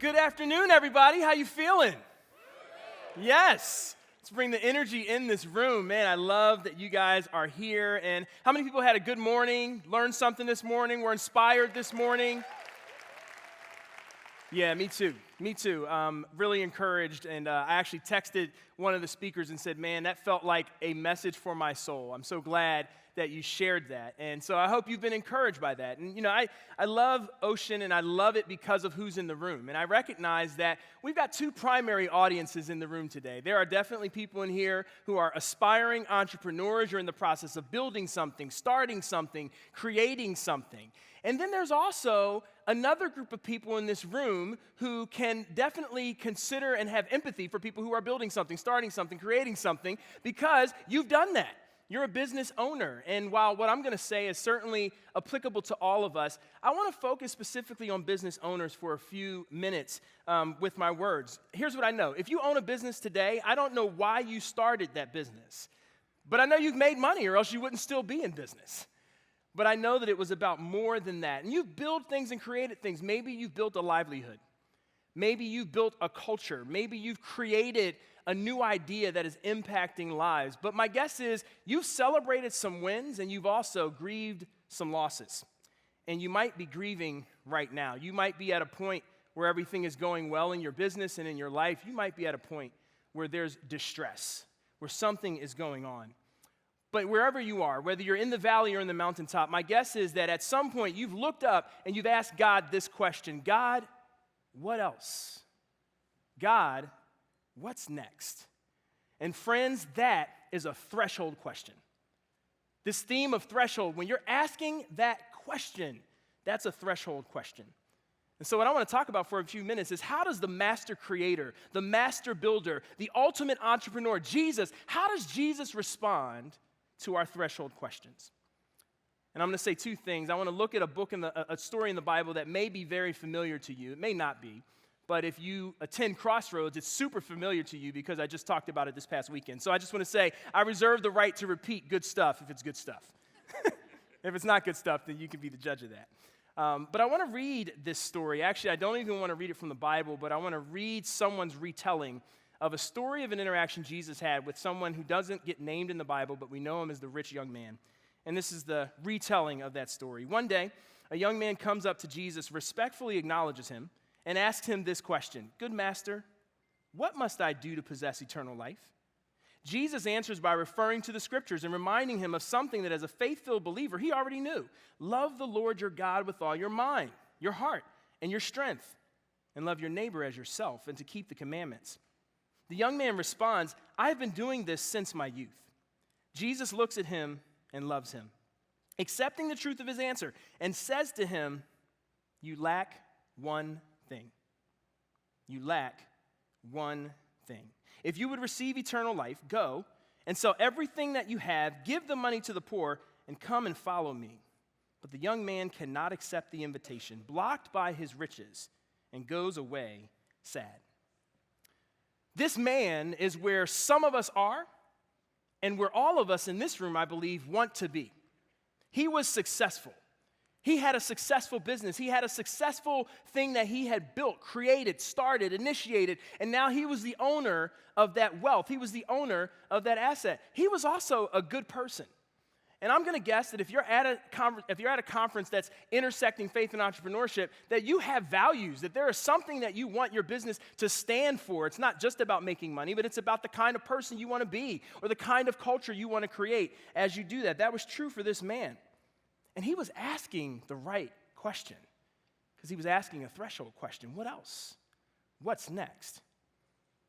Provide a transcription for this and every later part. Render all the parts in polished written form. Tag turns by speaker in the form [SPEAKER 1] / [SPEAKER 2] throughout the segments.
[SPEAKER 1] Good afternoon, everybody. How you feeling? Yes. Let's bring the energy in this room. Man, I love that you guys are here. And how many people had a good morning, learned something this morning, were inspired this morning? Yeah, me too. Me too. Really encouraged. And I actually texted one of the speakers and said, man, that felt like a message for my soul. I'm so glad that you shared that. And so I hope you've been encouraged by that. And, you know, I love Ocean, and I love it because of who's in the room. And I recognize that we've got two primary audiences in the room today. There are definitely people in here who are aspiring entrepreneurs. You're in the process of building something, starting something, creating something. And then there's also another group of people in this room who can definitely consider and have empathy for people who are building something, starting something, creating something, because you've done that. You're a business owner, and while what I'm going to say is certainly applicable to all of us, I want to focus specifically on business owners for a few minutes with my words. Here's what I know. If you own a business today, I don't know why you started that business, but I know you've made money or else you wouldn't still be in business. But I know that it was about more than that, and you've built things and created things. Maybe you've built a livelihood. Maybe you've built a culture. Maybe you've created a new idea that is impacting lives. But my guess is you've celebrated some wins and you've also grieved some losses. And you might be grieving right now. You might be at a point where everything is going well in your business and in your life. You might be at a point where there's distress, where something is going on. But wherever you are, whether you're in the valley or in the mountaintop, my guess is that at some point you've looked up and you've asked God this question: God, what else? God, what's next? And friends, that is a threshold question. This theme of threshold, when you're asking that question, that's a threshold question. And so what I want to talk about for a few minutes is, how does the master creator, the master builder, the ultimate entrepreneur, Jesus, how does Jesus respond to our threshold questions? And I'm going to say two things. I want to look at a story in the Bible that may be very familiar to you. It may not be. But if you attend Crossroads, it's super familiar to you because I just talked about it this past weekend. So I just want to say, I reserve the right to repeat good stuff if it's good stuff. If it's not good stuff, then you can be the judge of that. But I want to read this story. Actually, I don't even want to read it from the Bible, but I want to read someone's retelling of a story of an interaction Jesus had with someone who doesn't get named in the Bible, but we know him as the rich young man. And this is the retelling of that story. One day, a young man comes up to Jesus, respectfully acknowledges him, and asks him this question: "Good master, what must I do to possess eternal life?" Jesus answers by referring to the scriptures and reminding him of something that as a faith-filled believer he already knew. Love the Lord your God with all your mind, your heart, and your strength, and love your neighbor as yourself, and to keep the commandments. The young man responds, "I have been doing this since my youth." Jesus looks at him and loves him, accepting the truth of his answer, and says to him, "You lack one thing. You lack one thing. If you would receive eternal life, go and sell everything that you have, give the money to the poor, and come and follow me." But the young man cannot accept the invitation, blocked by his riches, and goes away sad. This man is where some of us are, and where all of us in this room, I believe, want to be. He was successful. He had a successful business. He had a successful thing that he had built, created, started, initiated, and now he was the owner of that wealth. He was the owner of that asset. He was also a good person. And I'm going to guess that if you're at a conference that's intersecting faith and entrepreneurship, that you have values, that there is something that you want your business to stand for. It's not just about making money, but it's about the kind of person you want to be or the kind of culture you want to create as you do that. That was true for this man. And he was asking the right question, because he was asking a threshold question. What else? What's next?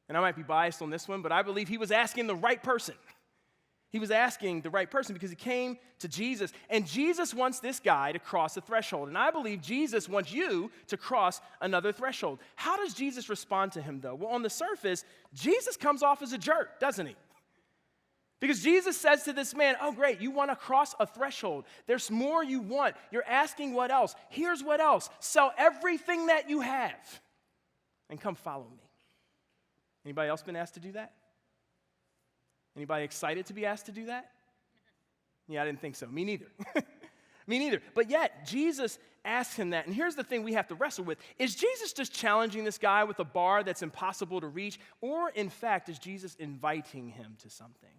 [SPEAKER 1] And I might be biased on this one, but I believe he was asking the right person. He was asking the right person because he came to Jesus, and Jesus wants this guy to cross a threshold. And I believe Jesus wants you to cross another threshold. How does Jesus respond to him, though? Well, on the surface, Jesus comes off as a jerk, doesn't he? Because Jesus says to this man, "Oh, great, you want to cross a threshold. There's more you want. You're asking what else? Here's what else. Sell everything that you have and come follow me." Anybody else been asked to do that? Anybody excited to be asked to do that? Yeah, I didn't think so. Me neither. Me neither. But yet, Jesus asks him that. And here's the thing we have to wrestle with. Is Jesus just challenging this guy with a bar that's impossible to reach? Or, in fact, is Jesus inviting him to something?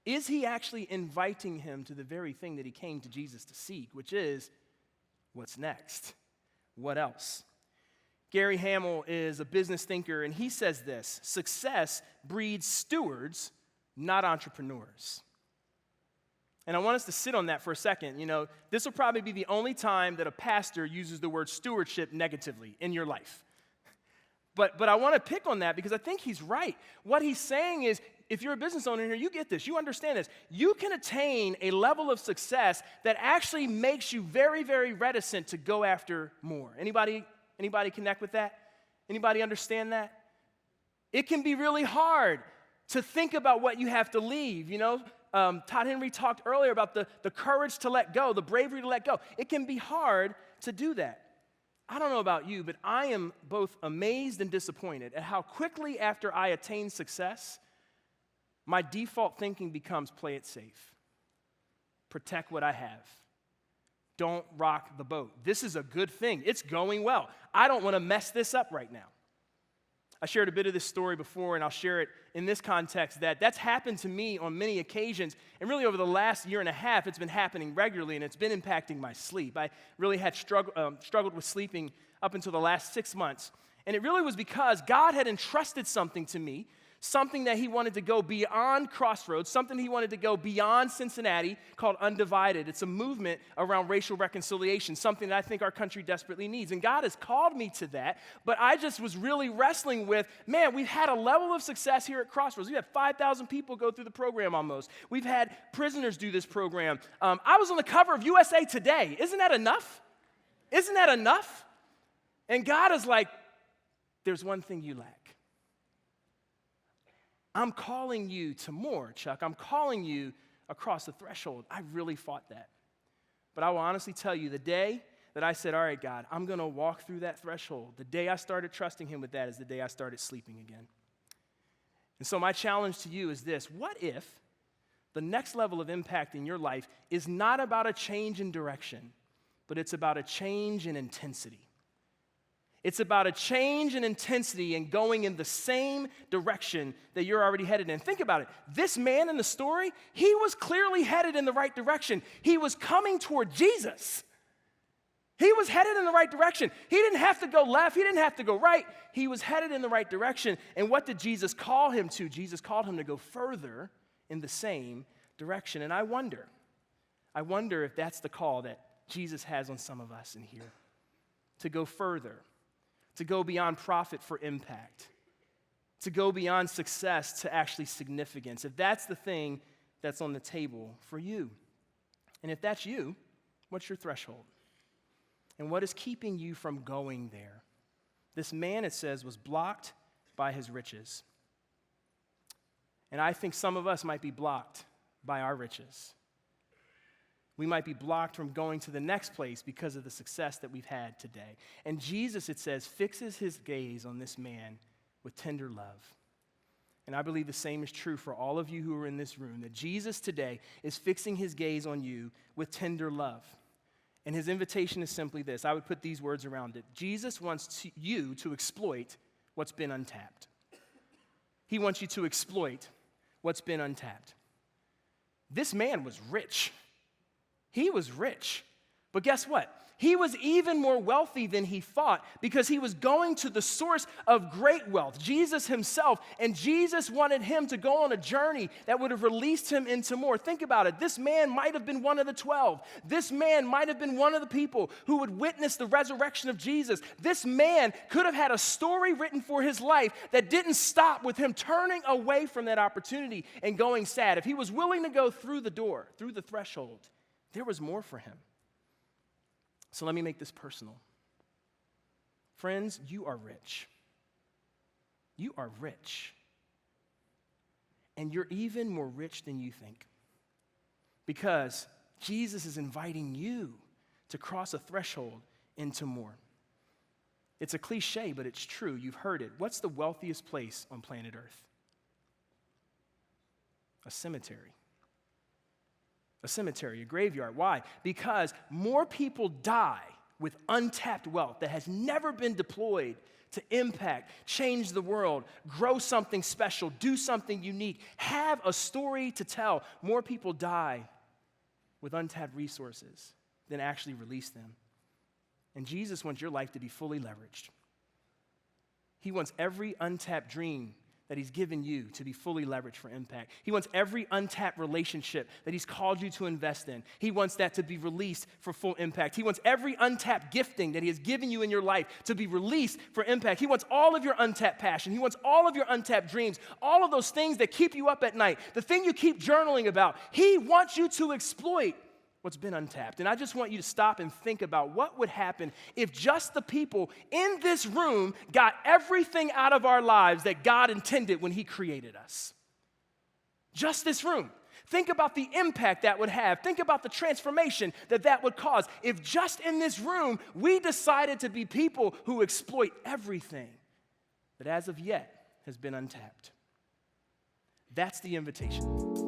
[SPEAKER 1] Is he actually inviting him to the very thing that he came to Jesus to seek, which is, what's next? What else? Gary Hamel is a business thinker, and he says this: success breeds stewards, not entrepreneurs. And I want us to sit on that for a second. You know, this will probably be the only time that a pastor uses the word stewardship negatively in your life. But I want to pick on that because I think he's right. What he's saying is, if you're a business owner here, you get this, you understand this. You can attain a level of success that actually makes you very, very reticent to go after more. Anybody connect with that? Anybody understand that? It can be really hard to think about what you have to leave, you know? Todd Henry talked earlier about the courage to let go, the bravery to let go. It can be hard to do that. I don't know about you, but I am both amazed and disappointed at how quickly after I attain success, my default thinking becomes play it safe. Protect what I have. Don't rock the boat. This is a good thing. It's going well. I don't want to mess this up right now. I shared a bit of this story before, and I'll share it in this context, that's happened to me on many occasions, and really over the last year and a half, it's been happening regularly, and it's been impacting my sleep. I really had struggled with sleeping up until the last 6 months, and it really was because God had entrusted something to me, something that he wanted to go beyond Crossroads, something he wanted to go beyond Cincinnati called Undivided. It's a movement around racial reconciliation, something that I think our country desperately needs. And God has called me to that, but I just was really wrestling with, man, we've had a level of success here at Crossroads. We've had 5,000 people go through the program almost. We've had prisoners do this program. I was on the cover of USA Today. Isn't that enough? Isn't that enough? And God is like, there's one thing you lack. I'm calling you to more, Chuck. I'm calling you across the threshold. I really fought that. But I will honestly tell you, the day that I said, all right, God, I'm going to walk through that threshold, the day I started trusting him with that is the day I started sleeping again. And so my challenge to you is this: what if the next level of impact in your life is not about a change in direction, but it's about a change in intensity? It's about a change in intensity and going in the same direction that you're already headed in. Think about it. This man in the story, he was clearly headed in the right direction. He was coming toward Jesus. He was headed in the right direction. He didn't have to go left. He didn't have to go right. He was headed in the right direction. And what did Jesus call him to? Jesus called him to go further in the same direction. And I wonder if that's the call that Jesus has on some of us in here, to go further, to go beyond profit for impact, to go beyond success to actually significance. If that's the thing that's on the table for you. And if that's you, what's your threshold? And what is keeping you from going there? This man, it says, was blocked by his riches. And I think some of us might be blocked by our riches. We might be blocked from going to the next place because of the success that we've had today. And Jesus, it says, fixes his gaze on this man with tender love. And I believe the same is true for all of you who are in this room, that Jesus today is fixing his gaze on you with tender love. And his invitation is simply this. I would put these words around it. Jesus wants you to exploit what's been untapped. He wants you to exploit what's been untapped. This man was rich. He was rich. But guess what? He was even more wealthy than he thought because he was going to the source of great wealth, Jesus himself. And Jesus wanted him to go on a journey that would have released him into more. Think about it. This man might have been one of the 12. This man might have been one of the people who would witness the resurrection of Jesus. This man could have had a story written for his life that didn't stop with him turning away from that opportunity and going sad. If he was willing to go through the door, through the threshold, there was more for him. So let me make this personal. Friends, you are rich. You are rich. And you're even more rich than you think. Because Jesus is inviting you to cross a threshold into more. It's a cliche, but it's true. You've heard it. What's the wealthiest place on planet Earth? A cemetery. A a cemetery, a graveyard. Why? Because more people die with untapped wealth that has never been deployed to impact, change the world, grow something special, do something unique, have a story to tell. More people die with untapped resources than actually release them. And Jesus wants your life to be fully leveraged. He wants every untapped dream that he's given you to be fully leveraged for impact. He wants every untapped relationship that he's called you to invest in. He wants that to be released for full impact. He wants every untapped gifting that he has given you in your life to be released for impact. He wants all of your untapped passion. He wants all of your untapped dreams, all of those things that keep you up at night, the thing you keep journaling about. He wants you to exploit what's been untapped. And I just want you to stop and think about what would happen if just the people in this room got everything out of our lives that God intended when he created us. Just this room. Think about the impact that would have. Think about the transformation that would cause if just in this room we decided to be people who exploit everything that as of yet has been untapped. That's the invitation.